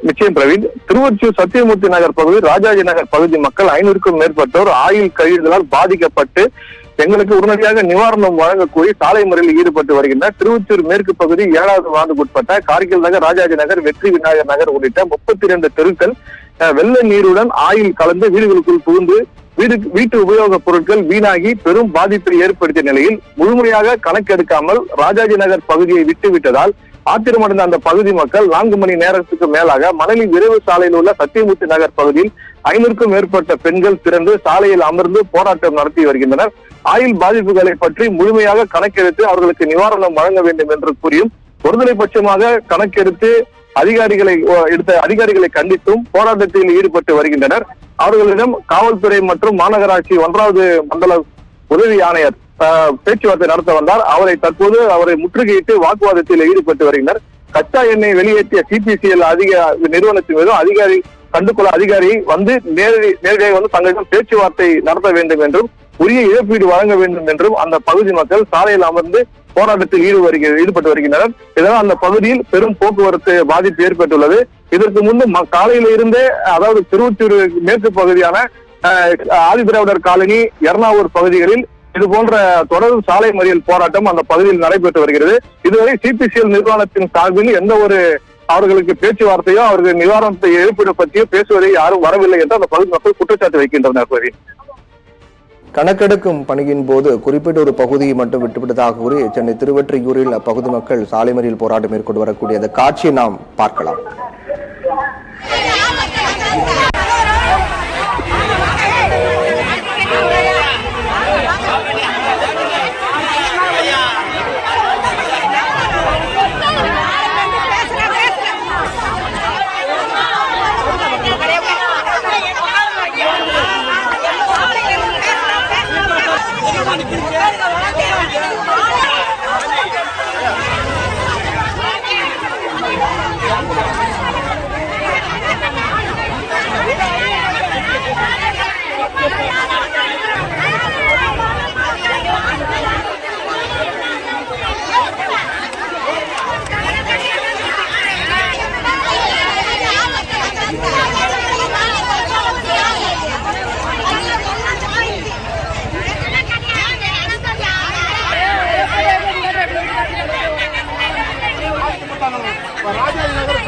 நிச்சயம் பிரவீன். திருவொற்றியூர் சத்தியமூர்த்தி நகர் பகுதி, ராஜாஜி நகர் பகுதி மக்கள் 500க்கும் மேற்பட்டோர் ஆயுள் கழிவுகளால் பாதிக்கப்பட்டு எங்களுக்கு உடனடியாக நிவாரணம் வழங்கக்கூடிய சாலை மறியலில் ஈடுபட்டு வருகின்றனர். திருவொற்றியூர் மேற்கு பகுதி 7வது வார்டுக்குட்பட்ட கார்கில் நகர், ராஜாஜி நகர், வெற்றி விநாயகர் நகர் உள்ளிட்ட 32 தெருக்கள் வெள்ள நீருடன் ஆயில் கலந்து வீடுகளுக்குள் புகுந்து வீட்டு உபயோகப் பொருட்கள் வீணாகி பெரும் பாதிப்பை ஏற்படுத்திய நிலையில் முழுமையாக கணக்கெடுக்காமல் ராஜாஜி நகர் பகுதியை விட்டுவிட்டதால் ஆத்திரமடைந்த அந்த பகுதி மக்கள் 4 மணி நேரத்துக்கு மேலாக மணலி விரைவு சாலையில் உள்ள சத்தியமூர்த்தி நகர் பகுதியில் 500க்கும் மேற்பட்ட பெண்கள் திறந்து சாலையில் அமர்ந்து போராட்டம் நடத்தி வருகின்றனர். ஆயுள் பாதிப்புகளை பற்றி முழுமையாக கணக்கெடுத்து அவர்களுக்கு நிவாரணம் வழங்க வேண்டும் என்று கூறியும் ஒருதலைபட்சமாக கணக்கெடுத்து அதிகாரிகளை கண்டித்தும் போராட்டத்தில் ஈடுபட்டு வருகின்றனர். அவர்களிடம் காவல்துறை மற்றும் மாநகராட்சி 1வது மண்டல உதவி ஆணையர் பேச்சுவார்த்தை நடத்த வந்தார். அவரை முற்றுகையிட்டு வாக்குவாதத்தில் ஈடுபட்டு வருகின்றனர். கச்சா எண்ணெய் வெளியேற்றிய CPCL நிறுவனத்தின் மீதும் அதிகாரி வந்து நேரடியாக வந்து தங்களிடம் பேச்சுவார்த்தை நடத்த வேண்டும் என்றும் உரிய இழப்பீடு வழங்க வேண்டும் என்றும் அந்த பகுதி மக்கள் சாலையில் அமர்ந்து போராட்டத்தில் ஈடுபட்டு வருகின்றனர். இதனால் அந்த பகுதியில் பெரும் போக்குவரத்து பாதிப்பு ஏற்பட்டுள்ளது. இதற்கு முன்பு காலையில இருந்தே, அதாவது திருவொற்றியூர் மேற்கு பகுதியான ஆதிதிராவிடர் காலனி, எர்ணாவூர் பகுதிகளில் இது போன்ற தொடர் சாலை மறியல் போராட்டம் அந்த பகுதியில் நடைபெற்று வருகிறது. இதுவரை CPCL நிறுவனத்தின் சார்பில் எந்த ஒரு அவர்களுக்கு பேச்சுவார்த்தையோ அவர்கள் நிவாரணத்தை இழப்பீடு பற்றியோ பேசுவதை யாரும் வரவில்லை என்று அந்த பகுதி மக்கள் குற்றச்சாட்டு வைக்கின்றனர். கணக்கெடுக்கும் பணியின் போது குறிப்பிட்ட ஒரு பகுதியை மட்டும் விட்டுவிட்டதாக கூறி சென்னை திருவொற்றியூரில் அப்பகுதி மக்கள் சாலை மறியல் போராட்டம் மேற்கொண்டு வரக்கூடிய அந்த காட்சியை நாம் பார்க்கலாம். ராஜாஜி நகர்